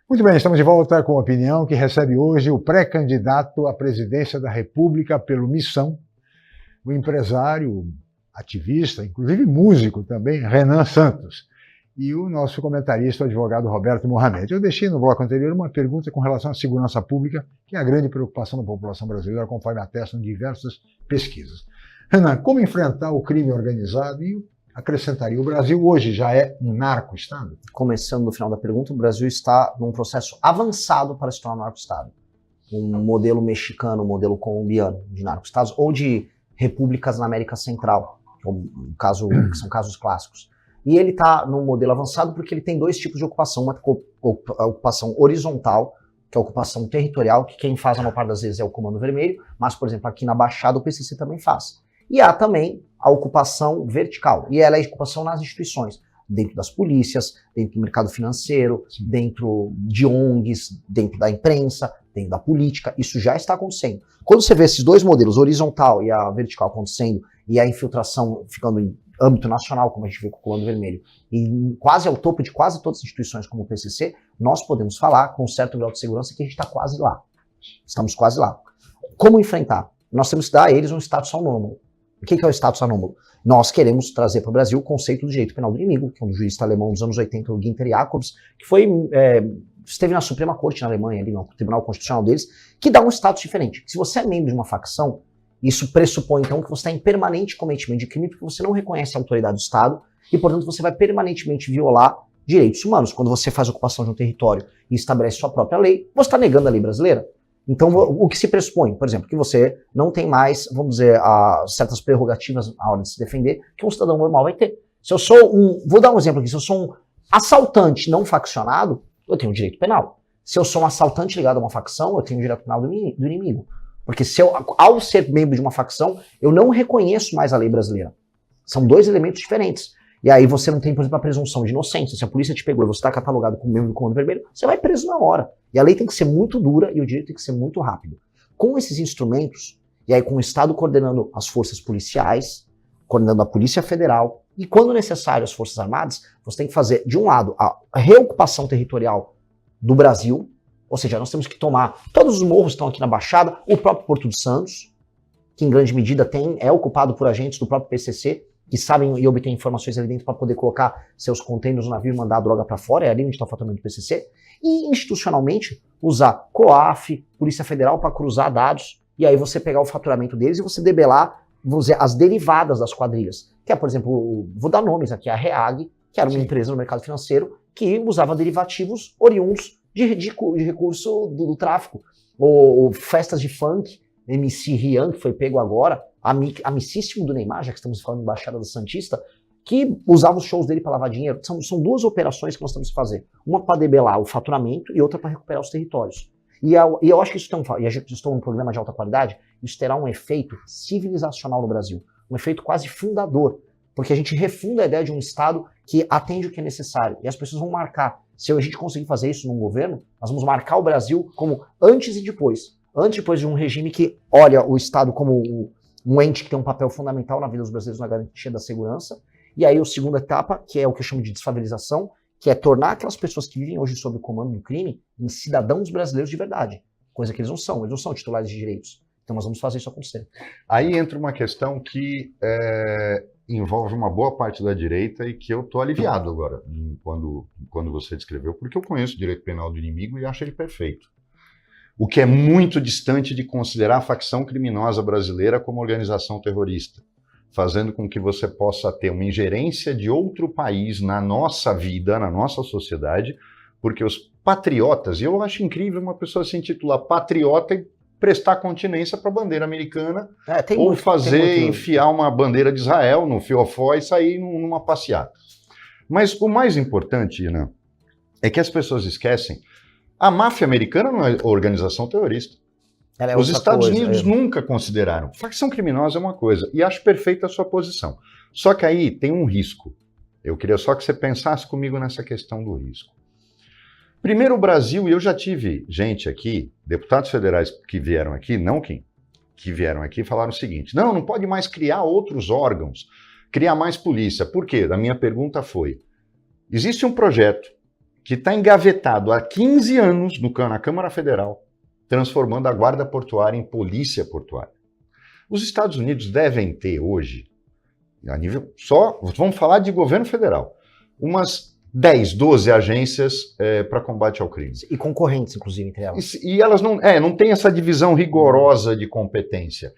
Muito bem, estamos de volta com a opinião que recebe hoje o pré-candidato à presidência da República pelo Missão, o empresário, ativista, inclusive músico também, Renan Santos, e o nosso comentarista, o advogado Roberto Mohamed. Eu deixei no bloco anterior uma pergunta com relação à segurança pública, que é a grande preocupação da população brasileira, conforme atestam diversas pesquisas. Renan, como enfrentar o crime organizado e acrescentaria, o Brasil hoje já é um narco-estado? Começando no final da pergunta, o Brasil está num processo avançado para se tornar um narco-estado. Um modelo mexicano, um modelo colombiano de narco-estados, ou de repúblicas na América Central, que são casos clássicos. E ele está num modelo avançado porque ele tem dois tipos de ocupação. Uma a ocupação horizontal, que é a ocupação territorial, que quem faz a maior parte das vezes é o Comando Vermelho, mas, por exemplo, aqui na Baixada o PCC também faz. E há também a ocupação vertical, e ela é a ocupação nas instituições, dentro das polícias, dentro do mercado financeiro, dentro de ONGs, dentro da imprensa, dentro da política. Isso já está acontecendo. Quando você vê esses dois modelos, horizontal e a vertical, acontecendo, e a infiltração ficando em âmbito nacional, como a gente vê com o Comando Vermelho, e quase ao topo de quase todas as instituições como o PCC, nós podemos falar com um certo grau de segurança que a gente está quase lá. Estamos quase lá. Como enfrentar? Nós temos que dar a eles um status anômalo. O que é o status anômalo? Nós queremos trazer para o Brasil o conceito do direito penal do inimigo, que é um jurista alemão dos anos 80, o Günther Jacobs, que esteve na Suprema Corte na Alemanha, ali no Tribunal Constitucional deles, que dá um status diferente. Se você é membro de uma facção, isso pressupõe, então, que você está em permanente cometimento de crime, porque você não reconhece a autoridade do Estado e, portanto, você vai permanentemente violar direitos humanos. Quando você faz ocupação de um território e estabelece sua própria lei, você está negando a lei brasileira. Então, o que se pressupõe, por exemplo, que você não tem mais, vamos dizer, certas prerrogativas à hora de se defender que um cidadão normal vai ter. Se eu sou vou dar um exemplo aqui, se eu sou um assaltante não faccionado, eu tenho direito penal. Se eu sou um assaltante ligado a uma facção, eu tenho direito penal do inimigo. Porque ao ser membro de uma facção, eu não reconheço mais a lei brasileira. São dois elementos diferentes. E aí você não tem, por exemplo, a presunção de inocência. Se a polícia te pegou e você está catalogado como membro do Comando Vermelho, você vai preso na hora. E a lei tem que ser muito dura e o direito tem que ser muito rápido. Com esses instrumentos, e aí com o Estado coordenando as forças policiais, coordenando a Polícia Federal, e quando necessário as Forças Armadas, você tem que fazer, de um lado, a reocupação territorial do Brasil, ou seja, nós temos que tomar, todos os morros estão aqui na Baixada, o próprio Porto de Santos, que em grande medida é ocupado por agentes do próprio PCC, que sabem e obtêm informações ali dentro para poder colocar seus contêineros no navio e mandar a droga para fora, é ali onde está o faturamento do PCC, e institucionalmente usar COAF, Polícia Federal para cruzar dados, e aí você pegar o faturamento deles e você debelar, vamos dizer, as derivadas das quadrilhas, que é, por exemplo, vou dar nomes aqui, a REAG, que era uma empresa no mercado financeiro que usava derivativos oriundos de recurso do tráfico, ou festas de funk, MC Rian, que foi pego agora, amicíssimo do Neymar, já que estamos falando em Baixada da Santista, que usava os shows dele para lavar dinheiro. São duas operações que nós temos que fazer. Uma para debelar o faturamento e outra para recuperar os territórios. E eu acho que isso e a gente estou num programa de alta qualidade, isso terá um efeito civilizacional no Brasil, um efeito quase fundador, porque a gente refunda a ideia de um Estado que atende o que é necessário. E as pessoas vão marcar. Se a gente conseguir fazer isso num governo, nós vamos marcar o Brasil como antes e depois. Antes e depois de um regime que olha o Estado como um ente que tem um papel fundamental na vida dos brasileiros na garantia da segurança. E aí a segunda etapa, que é o que eu chamo de desfavelização, que é tornar aquelas pessoas que vivem hoje sob o comando do crime em cidadãos brasileiros de verdade. Coisa que eles não são titulares de direitos. Então nós vamos fazer isso acontecer. Aí entra uma questão que envolve uma boa parte da direita e que eu estou aliviado agora, quando você descreveu, porque eu conheço o direito penal do inimigo e acho ele perfeito. O que é muito distante de considerar a facção criminosa brasileira como organização terrorista, fazendo com que você possa ter uma ingerência de outro país na nossa vida, na nossa sociedade, porque os patriotas, e eu acho incrível uma pessoa se intitular patriota e prestar continência para a bandeira americana, enfiar uma bandeira de Israel no fiofó e sair numa passeata. Mas o mais importante, né, é que as pessoas esquecem, a máfia americana não é organização terrorista. Os Estados Unidos nunca consideraram. Facção criminosa é uma coisa, e acho perfeita a sua posição. Só que aí tem um risco. Eu queria só que você pensasse comigo nessa questão do risco. Primeiro, o Brasil, e eu já tive gente aqui, deputados federais que vieram aqui, que vieram aqui e falaram o seguinte, não pode mais criar outros órgãos, criar mais polícia. Por quê? A minha pergunta foi, existe um projeto que está engavetado há 15 anos na Câmara Federal, transformando a Guarda Portuária em Polícia Portuária. Os Estados Unidos devem ter hoje, a nível só, vamos falar de governo federal, umas 10, 12 agências para combate ao crime. E concorrentes, inclusive, entre elas. E elas não têm essa divisão rigorosa de competência.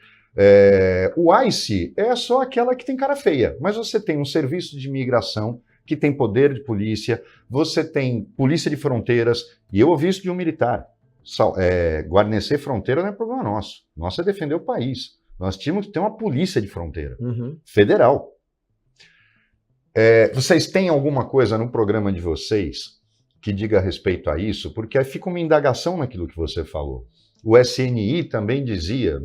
O ICE é só aquela que tem cara feia, mas você tem um serviço de imigração que tem poder de polícia, você tem polícia de fronteiras, e eu ouvi isso de um militar. Guarnecer fronteira não é problema nosso. Nosso é defender o país. Nós tínhamos que ter uma polícia de fronteira, federal. Vocês têm alguma coisa no programa de vocês que diga respeito a isso? Porque aí fica uma indagação naquilo que você falou. O SNI também dizia,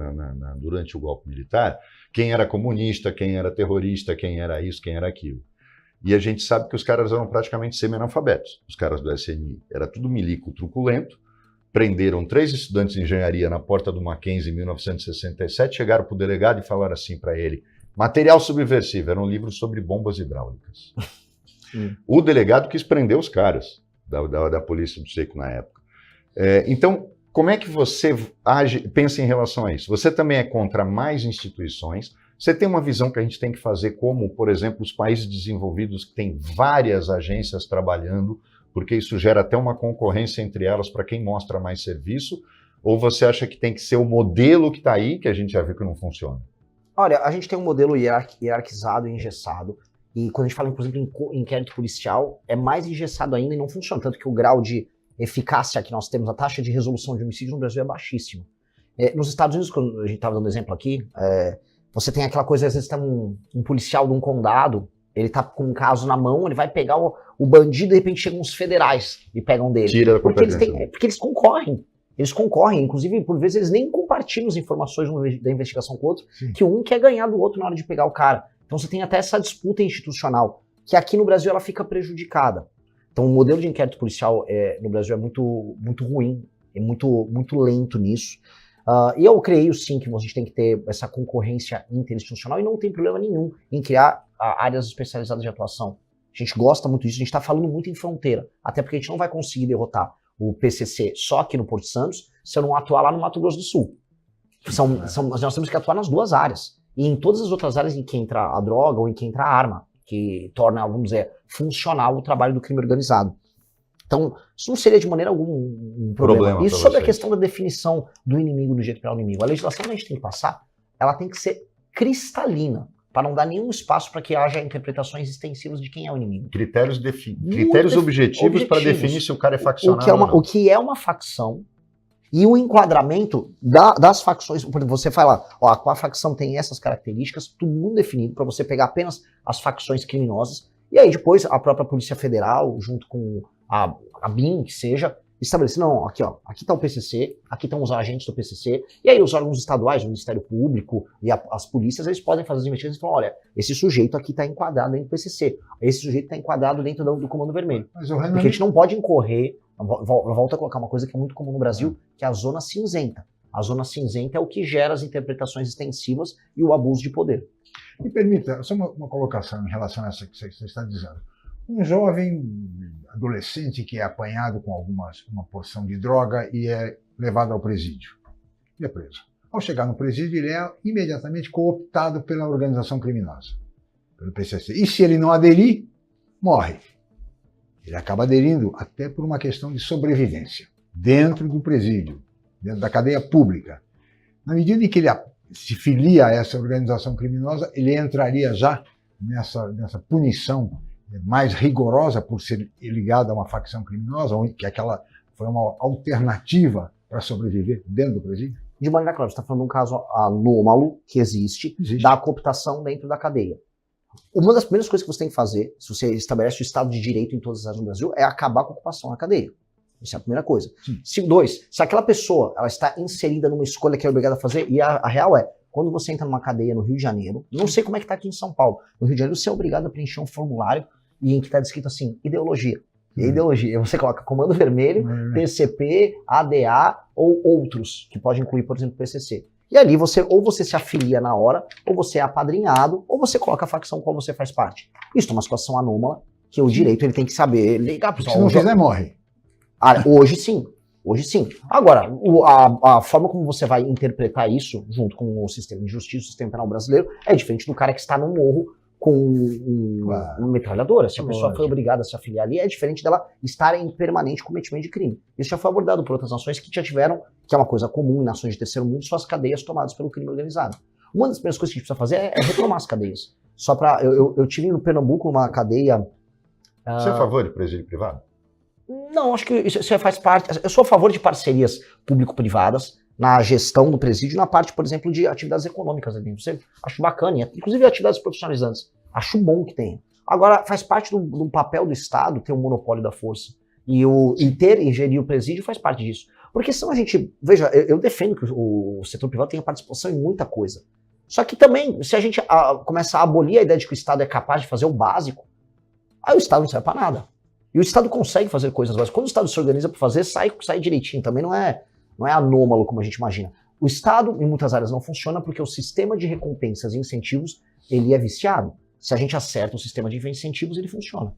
durante o golpe militar, quem era comunista, quem era terrorista, quem era isso, quem era aquilo. E a gente sabe que os caras eram praticamente semi-analfabetos, os caras do SNI. Era tudo milico truculento. Prenderam 3 estudantes de engenharia na porta do Mackenzie em 1967, chegaram para o delegado e falaram assim para ele: material subversivo, era um livro sobre bombas hidráulicas. O delegado quis prender os caras da Polícia do Seco na época. Então, como é que você pensa em relação a isso? Você também é contra mais instituições? Você tem uma visão que a gente tem que fazer como, por exemplo, os países desenvolvidos que têm várias agências trabalhando, porque isso gera até uma concorrência entre elas para quem mostra mais serviço? Ou você acha que tem que ser o modelo que está aí, que a gente já viu que não funciona? Olha, a gente tem um modelo hierarquizado e engessado, e quando a gente fala, inclusive, em inquérito policial, é mais engessado ainda e não funciona, tanto que o grau de eficácia que nós temos, a taxa de resolução de homicídio no Brasil é baixíssima. Nos Estados Unidos, quando a gente estava dando exemplo aqui, você tem aquela coisa, às vezes tem um policial de um condado, ele tá com um caso na mão, ele vai pegar o bandido, de repente chegam uns federais e pegam dele. Tira da competência. Porque eles concorrem. Eles concorrem, inclusive, por vezes, eles nem compartilham as informações da investigação com o outro, que um quer ganhar do outro na hora de pegar o cara. Então você tem até essa disputa institucional, que aqui no Brasil ela fica prejudicada. Então o modelo de inquérito policial no Brasil é muito, muito ruim, é muito, muito lento nisso. E eu creio sim que a gente tem que ter essa concorrência interinstitucional e não tem problema nenhum em criar áreas especializadas de atuação. A gente gosta muito disso, a gente está falando muito em fronteira, até porque a gente não vai conseguir derrotar o PCC só aqui no Porto Santos se eu não atuar lá no Mato Grosso do Sul. Nós temos que atuar nas duas áreas. E em todas as outras áreas em que entra a droga ou em que entra a arma, que torna, vamos dizer, funcional o trabalho do crime organizado. Então, isso não seria de maneira alguma um problema. E sobre a questão da definição do inimigo do jeito para o inimigo, a legislação que a gente tem que passar, ela tem que ser cristalina, para não dar nenhum espaço para que haja interpretações extensivas de quem é o inimigo. Critérios objetivos para definir se o cara é faccionado ou não. O que é uma facção e o enquadramento das facções. Por exemplo, você fala, a facção tem essas características, tudo muito definido, para você pegar apenas as facções criminosas, e aí depois a própria Polícia Federal, junto com a BIM, que seja, estabelecer, não, aqui está o PCC, aqui estão os agentes do PCC, e aí os órgãos estaduais, o Ministério Público e as polícias, eles podem fazer as investigações e falar, olha, esse sujeito aqui está enquadrado dentro do PCC, esse sujeito está enquadrado dentro do Comando Vermelho. Porque a gente não pode incorrer, volto a colocar uma coisa que é muito comum no Brasil, que é a zona cinzenta. A zona cinzenta é o que gera as interpretações extensivas e o abuso de poder. Me permita, só uma colocação em relação a essa que você está dizendo. Um jovem adolescente que é apanhado com uma porção de droga e é levado ao presídio. Ele é preso. Ao chegar no presídio, ele é imediatamente cooptado pela organização criminosa, pelo PCC. E se ele não aderir, morre. Ele acaba aderindo até por uma questão de sobrevivência, dentro do presídio, dentro da cadeia pública. Na medida em que ele se filia a essa organização criminosa, ele entraria já nessa punição mais rigorosa por ser ligado a uma facção criminosa, que aquela foi uma alternativa para sobreviver dentro do presídio? De maneira clara, você está falando de um caso anômalo que existe, da cooptação dentro da cadeia. Uma das primeiras coisas que você tem que fazer, se você estabelece o Estado de Direito em todas as áreas do Brasil, é acabar com a ocupação na cadeia. Isso é a primeira coisa. Dois, se aquela pessoa ela está inserida numa escolha que é obrigada a fazer, e a real é, quando você entra numa cadeia no Rio de Janeiro, não sei como é que está aqui em São Paulo, no Rio de Janeiro você é obrigado a preencher um formulário e em que está descrito assim, ideologia. E a ideologia, você coloca Comando Vermelho, PCP, ADA ou outros, que pode incluir, por exemplo, PCC. E ali ou você se afilia na hora, ou você é apadrinhado, ou você coloca a facção qual você faz parte. Isso é uma situação anômala, que o direito ele tem que saber ligar. Se não fizer, morre. Hoje sim. Hoje sim. Agora, a forma como você vai interpretar isso, junto com o sistema de justiça, o sistema penal brasileiro, é diferente do cara que está no morro com uma metralhadora. Se a pessoa foi obrigada a se afiliar ali, é diferente dela estar em permanente cometimento de crime. Isso já foi abordado por outras nações que já tiveram, que é uma coisa comum em nações de terceiro mundo, suas cadeias tomadas pelo crime organizado. Uma das primeiras coisas que a gente precisa fazer é retomar as cadeias. Só para eu tive no Pernambuco uma cadeia... Você é a favor de presídio privado? Não, acho que isso faz parte... Eu sou a favor de parcerias público-privadas na gestão do presídio, na parte, por exemplo, de atividades econômicas ali. Acho bacana, inclusive atividades profissionalizantes. Acho bom que tenha. Agora, faz parte do papel do Estado ter um monopólio da força. E ter e gerir o presídio faz parte disso. Porque senão a gente... Veja, eu defendo que o setor privado tenha participação em muita coisa. Só que também, se a gente começar a abolir a ideia de que o Estado é capaz de fazer o básico, aí o Estado não serve para nada. E o Estado consegue fazer coisas básicas. Quando o Estado se organiza para fazer, sai direitinho. Também não é anômalo como a gente imagina. O Estado, em muitas áreas, não funciona porque o sistema de recompensas e incentivos, ele é viciado. Se a gente acerta o sistema de incentivos, ele funciona.